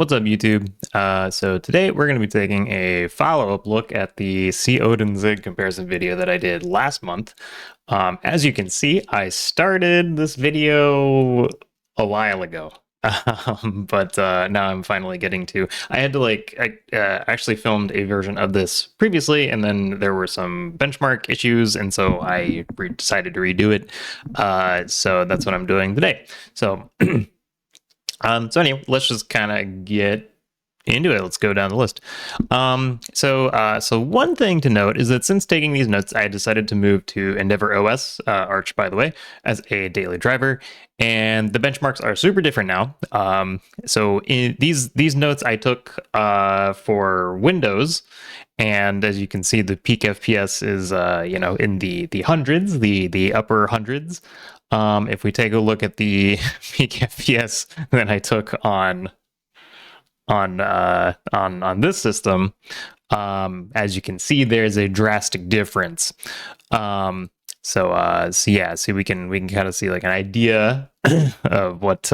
What's up, YouTube? So today we're going to be taking a follow-up look at the Odin Zig comparison video that I did last month. As you can see, I started this video a while ago, but now I'm finally getting to. I had to I actually filmed a version of this previously, and then there were some benchmark issues, and so I decided to redo it. So that's what I'm doing today. So. So anyway, let's just kind of get into it. Let's go down the list. So one thing to note is that since taking these notes, I decided to move to Endeavor OS, Arch, by the way, as a daily driver, and the benchmarks are super different now. So in these notes I took for Windows, and as you can see, the peak FPS is in the hundreds, the upper hundreds. If we take a look at the peak FPS that I took on this system, as you can see, there's a drastic difference. So yeah, see, we can kind of see like an idea of what's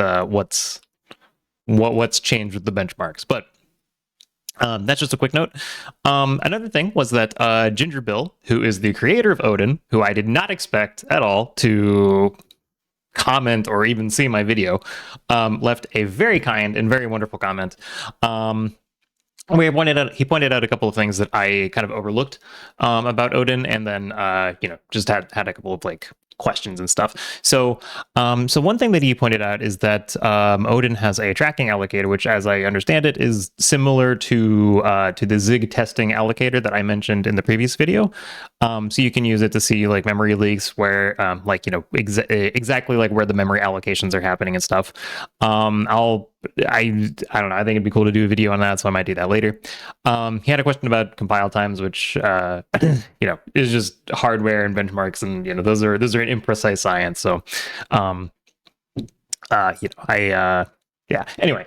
changed with the benchmarks, but. That's just a quick note. Another thing was that Ginger Bill, who is the creator of Odin, who I did not expect at all to comment or even see my video, left a very kind and very wonderful comment. He pointed out a couple of things that I kind of overlooked about Odin, and then just had a couple of questions and stuff. So one thing that he pointed out is that Odin has a tracking allocator, which, as I understand it, is similar to the Zig testing allocator that I mentioned in the previous video. So you can use it to see like memory leaks where exactly like where the memory allocations are happening and stuff. I don't know. I think it'd be cool to do a video on that, so I might do that later. He had a question about compile times, which is just hardware and benchmarks, and those are an imprecise science. So, yeah. Anyway,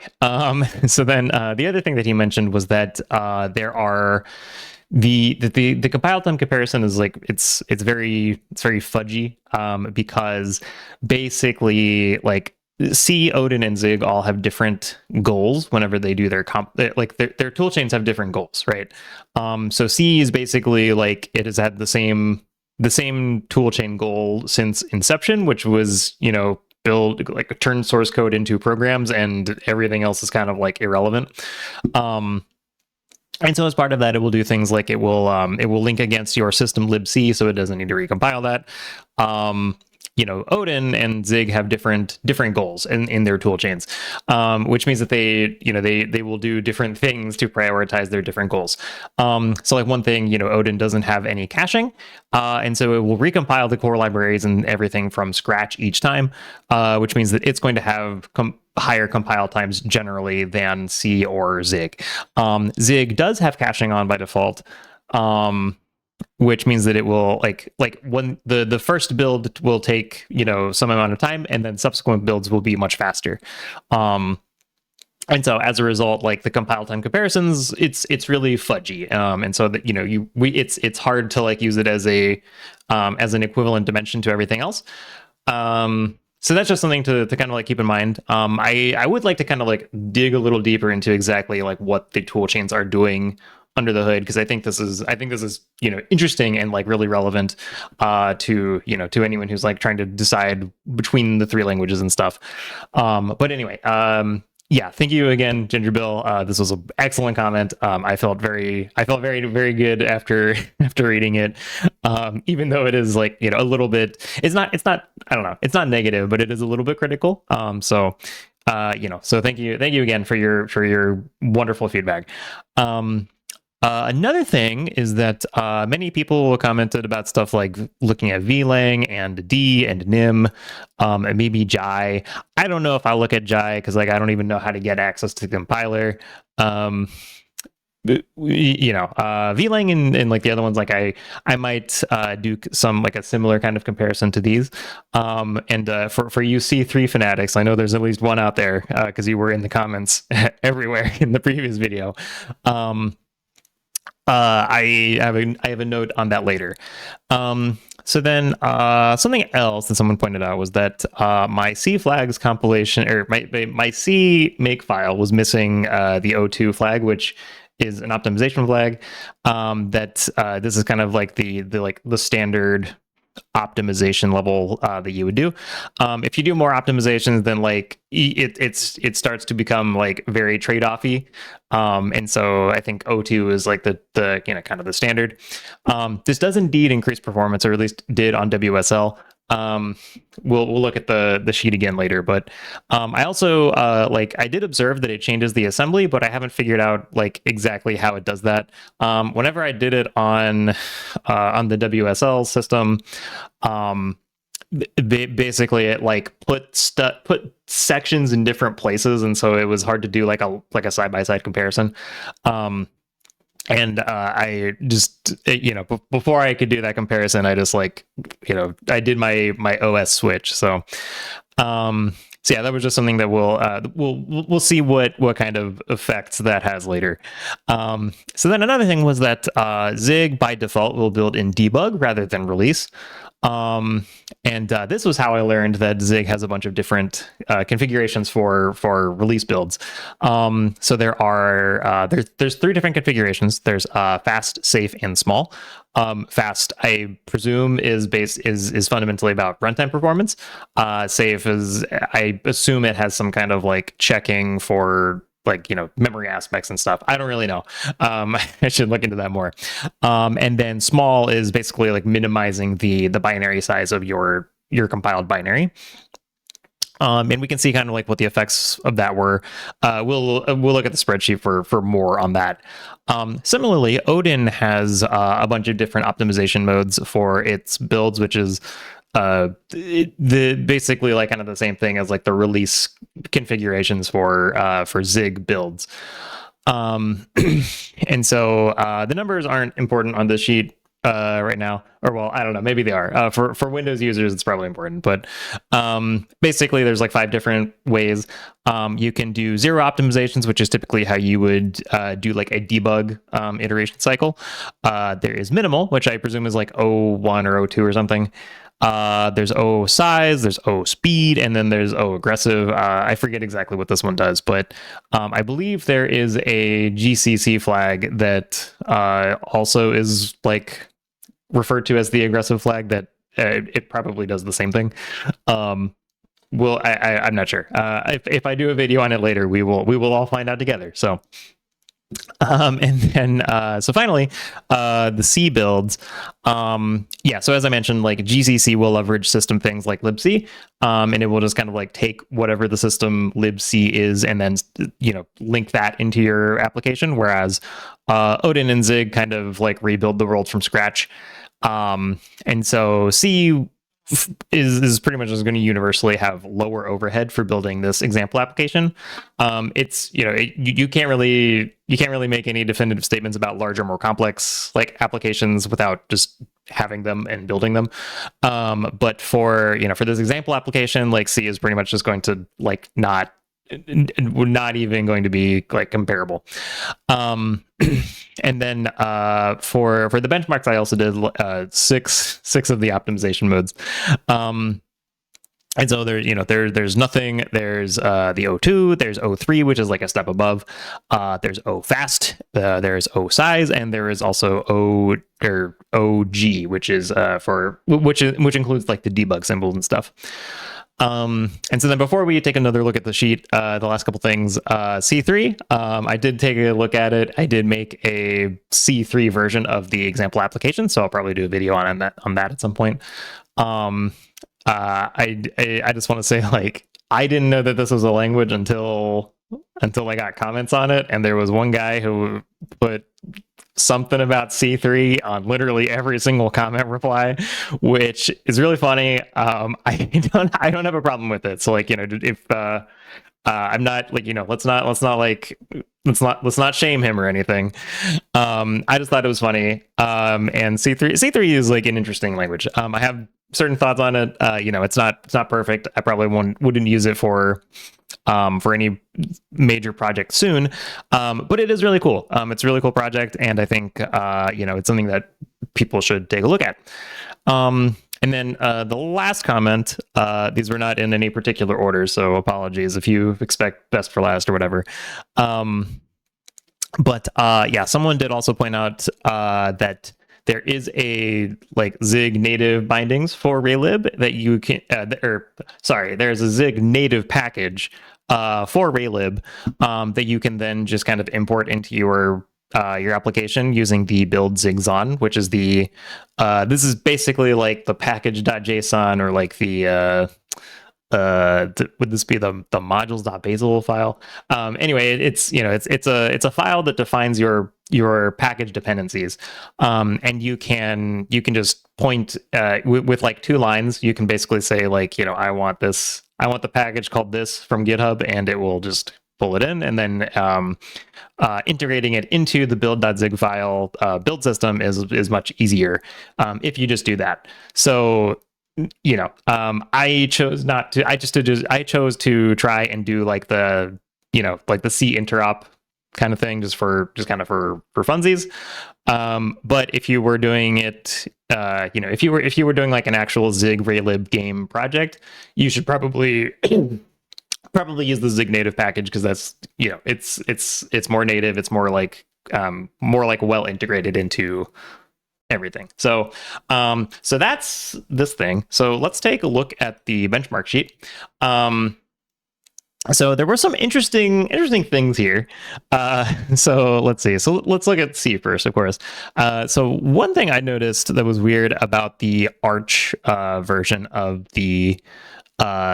so then the other thing that he mentioned was that there are the compile time comparison is like it's very fudgy because basically like C, Odin, and Zig all have different goals whenever they do their their tool chains have different goals, right? So C is basically like it has had the same tool chain goal since inception, which was build like turn source code into programs, and everything else is kind of like irrelevant. And so as part of that, it will do things like it will link against your system libc, so it doesn't need to recompile that. Odin and Zig have different goals in their tool chains, which means that they will do different things to prioritize their different goals. So like one thing, Odin doesn't have any caching, and so it will recompile the core libraries and everything from scratch each time, which means that it's going to have higher compile times generally than C or Zig. Zig does have caching on by default. Which means that it will like when the first build will take some amount of time, and then subsequent builds will be much faster. And so as a result, like the compile time comparisons, it's really fudgy. And so that it's hard to like use it as an equivalent dimension to everything else. So that's just something to kind of like keep in mind. I would like to kind of like dig a little deeper into exactly like what the tool chains are doing under the hood, because I think this is interesting and like really relevant to anyone who's like trying to decide between the three languages and stuff. But anyway, yeah, thank you again, Ginger Bill. This was an excellent comment. I felt very very good after reading it. Even though it is like a little bit, it's not I don't know, it's not negative, but it is a little bit critical. So thank you again for your wonderful feedback. Another thing is that many people commented about stuff like looking at VLang and D and NIM, and maybe Jai. I don't know if I'll look at Jai because like I don't even know how to get access to the compiler. VLang and like the other ones, like I might do some like a similar kind of comparison to these. And for you C3 fanatics, I know there's at least one out there because you were in the comments everywhere in the previous video. I have a note on that later. So then something else that someone pointed out was that my C flags compilation, or my C make file, was missing the O2 flag, which is an optimization flag. That this is kind of like the standard optimization level that you would do. If you do more optimizations, then like it starts to become like very trade-offy. And so I think O2 is like the kind of the standard. This does indeed increase performance, or at least did on WSL. We'll look at the sheet again later, but I also I did observe that it changes the assembly, but I haven't figured out like exactly how it does that. Whenever I did it on the WSL system, basically it like put sections in different places, and so it was hard to do like a side-by-side comparison. And I just, before I could do that comparison, I just I did my OS switch. So yeah, that was just something that we'll see what kind of effects that has later. So then another thing was that Zig by default will build in debug rather than release. And this was how I learned that Zig has a bunch of different configurations for release builds. So there's 3 different configurations. There's fast, safe, and small. Fast, I presume, is fundamentally about runtime performance. Safe is, I assume, it has some kind of like checking for memory aspects and stuff. I don't really know. I should look into that more. And then small is basically like minimizing the binary size of your compiled binary. And we can see kind of like what the effects of that were. We'll look at the spreadsheet for more on that. Similarly, Odin has a bunch of different optimization modes for its builds, which is basically like kind of the same thing as like the release configurations for Zig builds. And so the numbers aren't important on this sheet right now, or well, I don't know, maybe they are. For Windows users, it's probably important, but basically there's like 5 different ways. You can do 0 optimizations, which is typically how you would do like a debug iteration cycle. There is minimal, which I presume is like O1 or O2 or something. There's O size, there's O speed, and then there's O aggressive. I forget exactly what this one does, but I believe there is a GCC flag that also is like referred to as the aggressive flag, that it probably does the same thing. I'm not sure. If I do a video on it later, we will all find out together. So. And then so finally the C builds, so as I mentioned, like GCC will leverage system things like libc, and it will just kind of like take whatever the system libc is and then link that into your application, whereas Odin and Zig kind of like rebuild the world from scratch. And so C is pretty much just going to universally have lower overhead for building this example application. It's you can't really make any definitive statements about larger, more complex like applications without just having them and building them. But for this example application, like C is pretty much just going to like not even going to be like comparable. And then for the benchmarks, I also did 6 of the optimization modes. And so there's nothing. There's the O2, there's O3, which is like a step above. There's O fast, there's O size, and there is also OG, which is which includes like the debug symbols and stuff. And so then before we take another look at the sheet, the last couple things, C3, I did take a look at it. I did make a C3 version of the example application, so I'll probably do a video on that at some point. I just want to say, like, I didn't know that this was a language until I got comments on it, and there was one guy who put something about C3 on literally every single comment reply, which is really funny. I don't have a problem with it. So like, if I'm not like, let's not shame him or anything. I just thought it was funny. And C3 is like an interesting language. I have certain thoughts on it. It's not perfect. I probably wouldn't use it for for any major project soon. But it is really cool. It's a really cool project, and I think it's something that people should take a look at. And then the last comment, these were not in any particular order, so apologies if you expect best for last or whatever. But someone did also point out that there is a Zig native bindings for Raylib that you can, there's a Zig native package for Raylib that you can then just kind of import into your application using the build zigzon, which is this is basically like the package.json or like would this be the modules.bazel file? Anyway, it's a file that defines your package dependencies, and you can just point with like 2 lines. You can basically say I want the package called this from GitHub, and it will just pull it in, and then integrating it into the build.zig file build system is much easier if you just do that. So I chose not to. I chose to try and do like the C interop kind of thing, just kind of for funsies. But if you were doing it, if you were doing like an actual Zig Raylib game project, you should probably use the Zig native package, because that's it's more native. It's more like well integrated into everything. So that's this thing. So let's take a look at the benchmark sheet. So there were some interesting things here. So let's see. So let's look at C first, of course. So one thing I noticed that was weird about the Arch version of the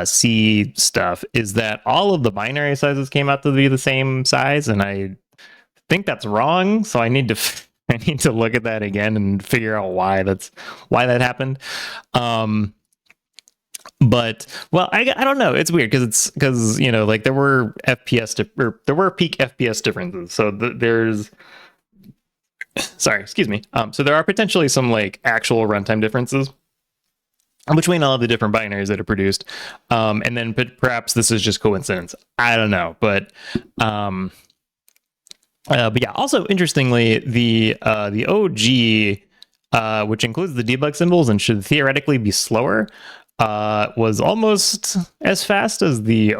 C stuff is that all of the binary sizes came out to be the same size, and I think that's wrong. So I need to look at that again and figure out why that happened. But I don't know. It's weird because there were there were peak FPS differences. So there's excuse me. So there are potentially some actual runtime differences between all of the different binaries that are produced. And then perhaps this is just coincidence. I don't know, but yeah, also interestingly, the OG, which includes the debug symbols and should theoretically be slower, was almost as fast as the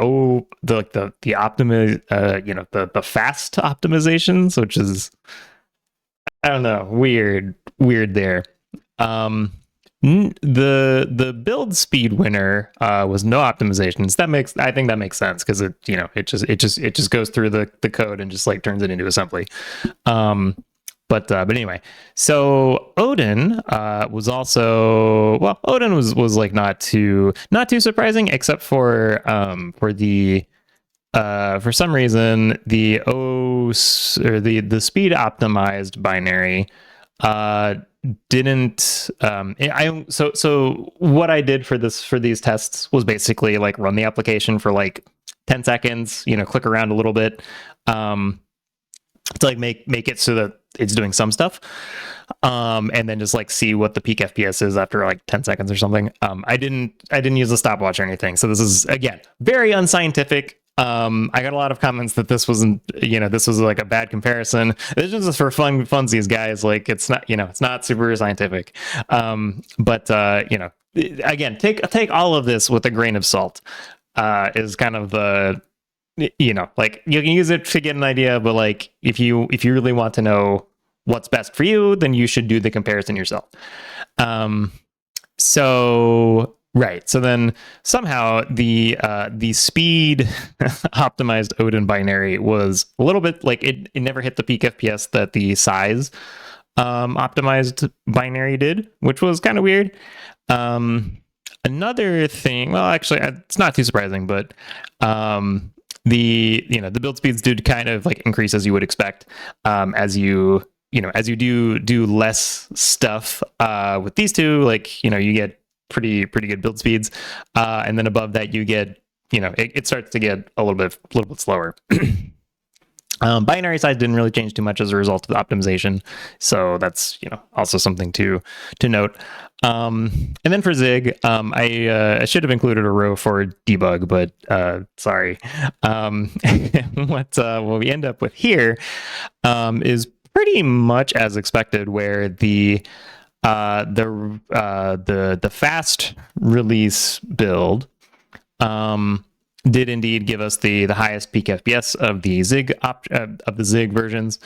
fast optimizations, which is, I don't know, weird there. The build speed winner was no optimizations. I think that makes sense, because it just goes through the code and just turns it into assembly. But anyway, so Odin was also, well, Odin was not too surprising, except for some reason the speed optimized binary didn't so what I did for these tests was basically run the application for 10 seconds, click around a little bit to make it so that it's doing some stuff, and then just see what the peak FPS is after 10 seconds or something. I didn't use a stopwatch or anything, so this is, again, very unscientific. I got a lot of comments that this wasn't, this was a bad comparison. This is just for funsies, guys. It's not, it's not super scientific. But again, take all of this with a grain of salt. Is kind of the, you can use it to get an idea, but if you really want to know what's best for you, then you should do the comparison yourself. Right. So then somehow the speed optimized Odin binary was a little bit it never hit the peak FPS that the size optimized binary did, which was kind of weird. Another thing, well, actually, it's not too surprising, but the build speeds did kind of increase as you would expect, as you do less stuff with these two, you get pretty good build speeds, and then above that you get, it starts to get a little bit slower. Binary size didn't really change too much as a result of the optimization, so that's also something to note. And then for Zig, I should have included a row for debug, but sorry. What we end up with here is pretty much as expected, where the fast release build did indeed give us the highest peak FPS of the Zig versions.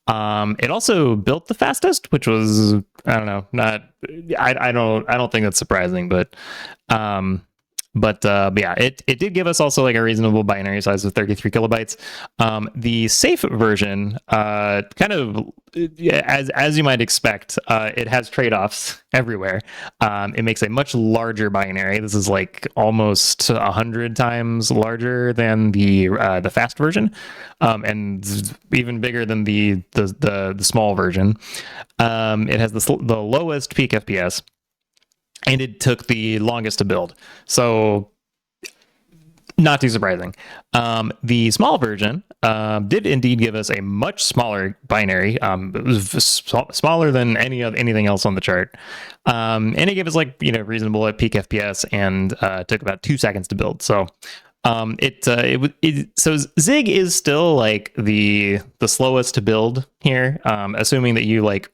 It also built the fastest, which was, I don't know, I don't think that's surprising, but yeah, it did give us also like a reasonable binary size of 33 kilobytes. The safe version, kind of as you might expect, it has trade-offs everywhere. It makes a much larger binary. This is like almost 100 times larger than the fast version, and even bigger than the small version. It has the lowest peak FPS. And it took the longest to build. So not too surprising. The small version did indeed give us a much smaller binary. It was smaller than anything else on the chart. And it gave us like, reasonable at peak FPS, and took about 2 seconds to build. So so Zig is still like the slowest to build here, assuming that you like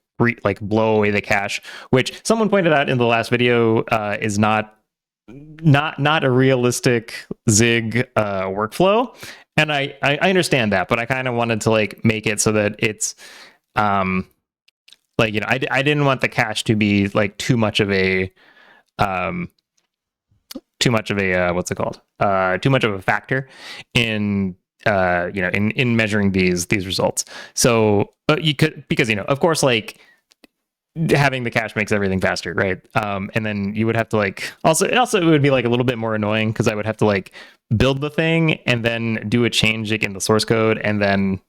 blow away the cache, which someone pointed out in the last video is not a realistic Zig workflow, and I understand that, but I kind of wanted to like make it so that it's I didn't want the cache to be like too much of a what's it called, too much of a factor in in measuring these results. So you could, because of course, like having the cache makes everything faster, right? And then you would have to like also it would be like a little bit more annoying, because I would have to like build the thing and then do a change like in the source code and then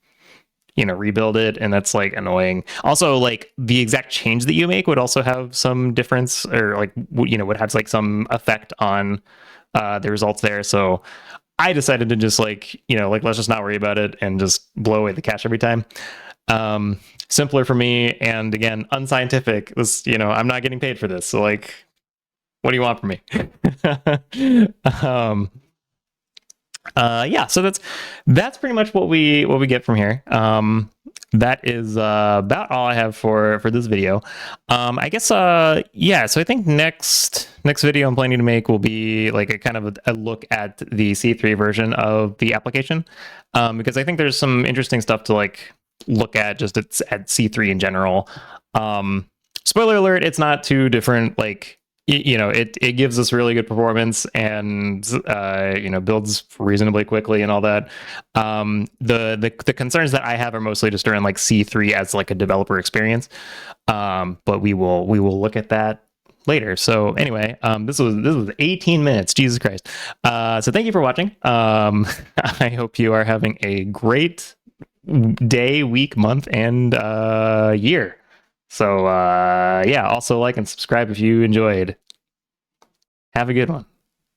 rebuild it, and that's like annoying. Also, like the exact change that you make would also have some difference, or like would have like some effect on the results there. So I decided to just like let's just not worry about it and just blow away the cache every time. Simpler for me, and again, unscientific. This, I'm not getting paid for this, so like, what do you want from me? Yeah, so that's pretty much what we get from here. That is about all I have for this video. I guess yeah, so I think next video I'm planning to make will be like a kind of a look at the C3 version of the application, because I think there's some interesting stuff to like look at just at C3 in general. Spoiler alert, it's not too different. Like it gives us really good performance, and builds reasonably quickly and all that. The concerns that I have are mostly just around like C3 as like a developer experience, but we will look at that later. So anyway, this was 18 minutes, Jesus Christ. So thank you for watching. I hope you are having a great day, week, month, and year. So yeah, also like and subscribe if you enjoyed. Have a good one.